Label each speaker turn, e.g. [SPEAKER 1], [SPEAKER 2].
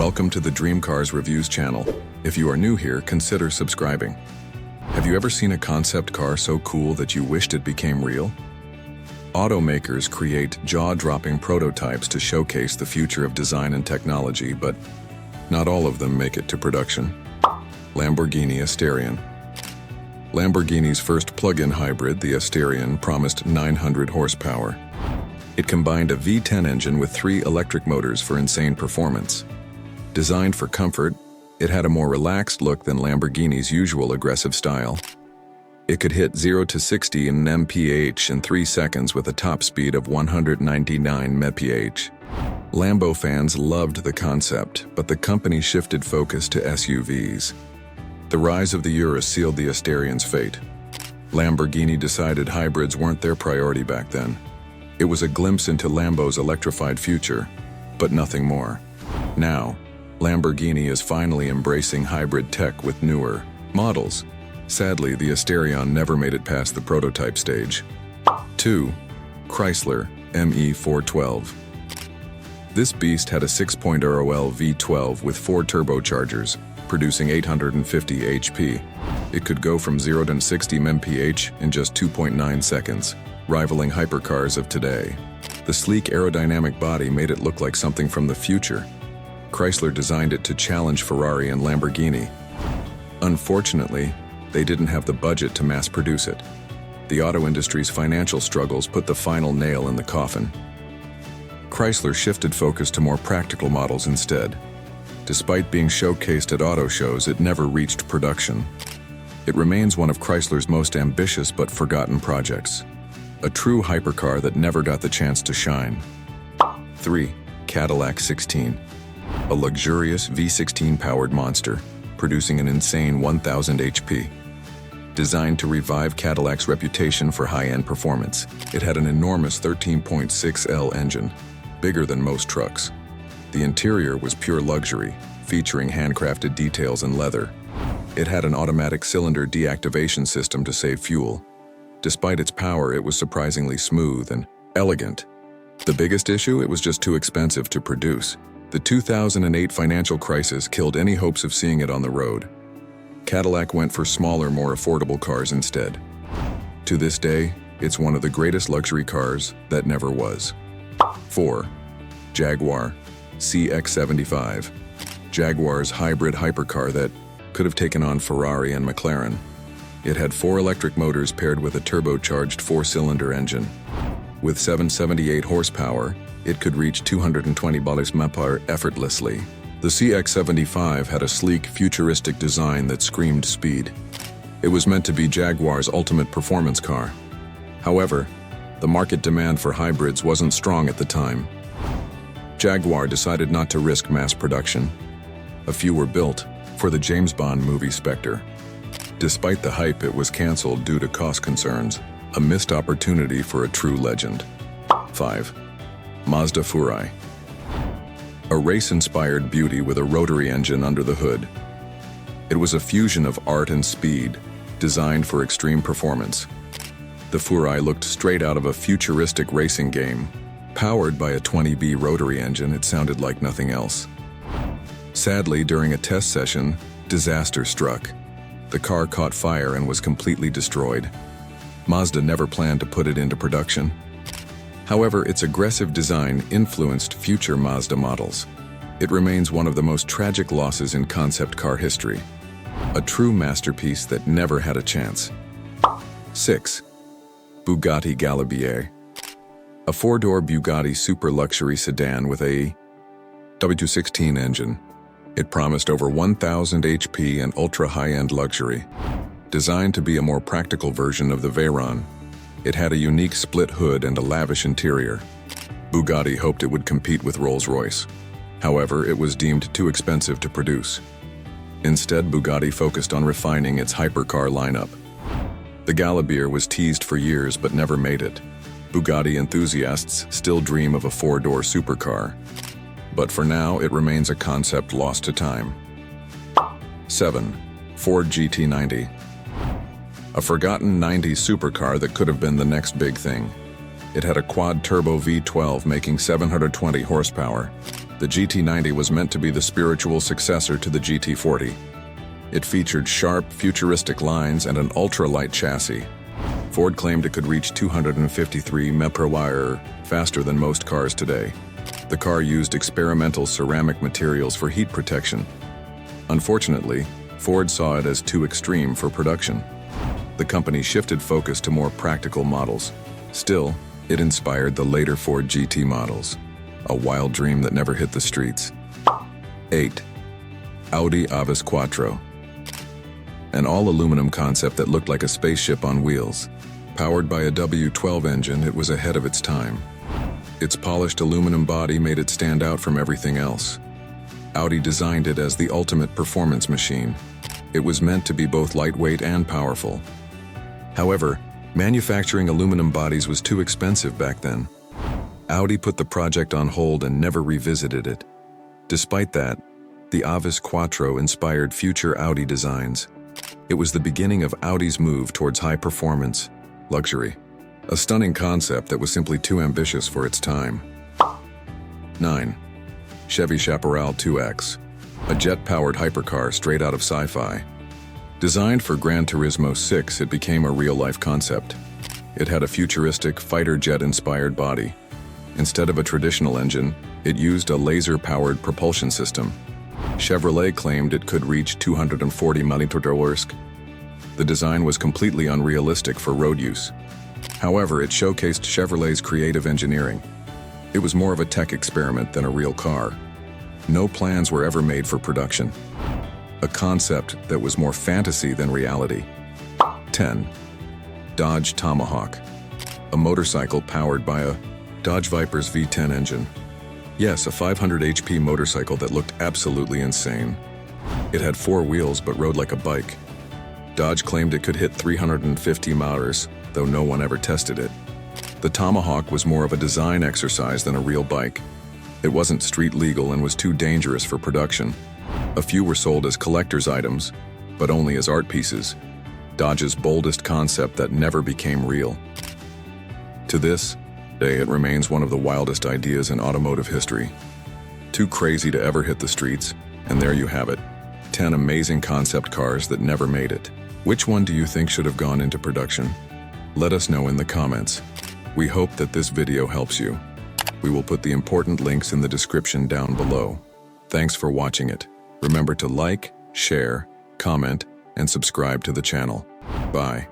[SPEAKER 1] Welcome to the Dream Cars Reviews channel. If you are new here, consider subscribing. Have you ever seen a concept car so cool that you wished it became real? Automakers create jaw-dropping prototypes to showcase the future of design and technology, but not all of them make it to production. Lamborghini Asterion. Lamborghini's first plug-in hybrid, the Asterion, promised 900 horsepower. It combined a V10 engine with 3 electric motors for insane performance. Designed for comfort, it had a more relaxed look than Lamborghini's usual aggressive style. It could hit 0 to 60 in mph in 3 seconds with a top speed of 199 mph. Lambo fans loved the concept, but the company shifted focus to SUVs. The rise of the Urus sealed the Asterion's fate. Lamborghini decided hybrids weren't their priority back then. It was a glimpse into Lambo's electrified future, but nothing more. Now, Lamborghini is finally embracing hybrid tech with newer models. Sadly, the Asterion never made it past the prototype stage. 2. Chrysler ME412. This beast had a 6.0 V12 with 4 turbochargers, producing 850 HP. It could go from 0 to 60 mph in just 2.9 seconds, rivaling hypercars of today. The sleek aerodynamic body made it look like something from the future. Chrysler designed it to challenge Ferrari and Lamborghini. Unfortunately, they didn't have the budget to mass produce it. The auto industry's financial struggles put the final nail in the coffin. Chrysler shifted focus to more practical models instead. Despite being showcased at auto shows, it never reached production. It remains one of Chrysler's most ambitious but forgotten projects. A true hypercar that never got the chance to shine. 3. Cadillac 16. A luxurious V16-powered monster, producing an insane 1,000 HP. Designed to revive Cadillac's reputation for high-end performance, it had an enormous 13.6L engine, bigger than most trucks. The interior was pure luxury, featuring handcrafted details and leather. It had an automatic cylinder deactivation system to save fuel. Despite its power, it was surprisingly smooth and elegant. The biggest issue, it was just too expensive to produce. The 2008 financial crisis killed any hopes of seeing it on the road. Cadillac went for smaller, more affordable cars instead. To this day, it's one of the greatest luxury cars that never was. 4. Jaguar CX-75. Jaguar's hybrid hypercar that could have taken on Ferrari and McLaren. It had 4 electric motors paired with a turbocharged 4-cylinder engine. With 778 horsepower, it could reach 220 mph effortlessly. The CX-75 had a sleek, futuristic design that screamed speed. It was meant to be Jaguar's ultimate performance car. However, the market demand for hybrids wasn't strong at the time. Jaguar decided not to risk mass production. A few were built for the James Bond movie Spectre. Despite the hype, it was canceled due to cost concerns, a missed opportunity for a true legend. 5. Mazda Furai. A race-inspired beauty with a rotary engine under the hood. It was a fusion of art and speed, designed for extreme performance. The Furai looked straight out of a futuristic racing game. Powered by a 20B rotary engine, it sounded like nothing else. Sadly, during a test session, disaster struck. The car caught fire and was completely destroyed. Mazda never planned to put it into production. However, its aggressive design influenced future Mazda models. It remains one of the most tragic losses in concept car history. A true masterpiece that never had a chance. 6. Bugatti Galibier. A 4-door Bugatti super luxury sedan with a W216 engine. It promised over 1,000 HP and ultra-high-end luxury. Designed to be a more practical version of the Veyron, it had a unique split hood and a lavish interior. Bugatti hoped it would compete with Rolls-Royce. However, it was deemed too expensive to produce. Instead, Bugatti focused on refining its hypercar lineup. The Galibier was teased for years but never made it. Bugatti enthusiasts still dream of a 4-door supercar. But for now, it remains a concept lost to time. 7. Ford GT90. A forgotten 90s supercar that could have been the next big thing. It had a quad-turbo V12 making 720 horsepower. The GT90 was meant to be the spiritual successor to the GT40. It featured sharp, futuristic lines and an ultra-light chassis. Ford claimed it could reach 253 mph faster than most cars today. The car used experimental ceramic materials for heat protection. Unfortunately, Ford saw it as too extreme for production. The company shifted focus to more practical models. Still, it inspired the later Ford GT models, a wild dream that never hit the streets. 8. Audi Avis Quattro. An all-aluminum concept that looked like a spaceship on wheels. Powered by a W12 engine, it was ahead of its time. Its polished aluminum body made it stand out from everything else. Audi designed it as the ultimate performance machine. It was meant to be both lightweight and powerful. However, manufacturing aluminum bodies was too expensive back then. Audi put the project on hold and never revisited it. Despite that, the Avis Quattro inspired future Audi designs. It was the beginning of Audi's move towards high-performance, luxury. A stunning concept that was simply too ambitious for its time. 9. Chevy Chaparral 2X. A jet-powered hypercar straight out of sci-fi. Designed for Gran Turismo 6, it became a real-life concept. It had a futuristic, fighter jet-inspired body. Instead of a traditional engine, it used a laser-powered propulsion system. Chevrolet claimed it could reach 240 mph. The design was completely unrealistic for road use. However, it showcased Chevrolet's creative engineering. It was more of a tech experiment than a real car. No plans were ever made for production. A concept that was more fantasy than reality. 10. Dodge Tomahawk. A motorcycle powered by a Dodge Viper's V10 engine. Yes, a 500 HP motorcycle that looked absolutely insane. It had 4 wheels but rode like a bike. Dodge claimed it could hit 350 mph, though no one ever tested it. The Tomahawk was more of a design exercise than a real bike. It wasn't street legal and was too dangerous for production. A few were sold as collector's items, but only as art pieces. Dodge's boldest concept that never became real. To this day, it remains one of the wildest ideas in automotive history. Too crazy to ever hit the streets, and there you have it. 10 amazing concept cars that never made it. Which one do you think should have gone into production? Let us know in the comments. We hope that this video helps you. We will put the important links in the description down below. Thanks for watching it. Remember to like, share, comment, and subscribe to the channel. Bye.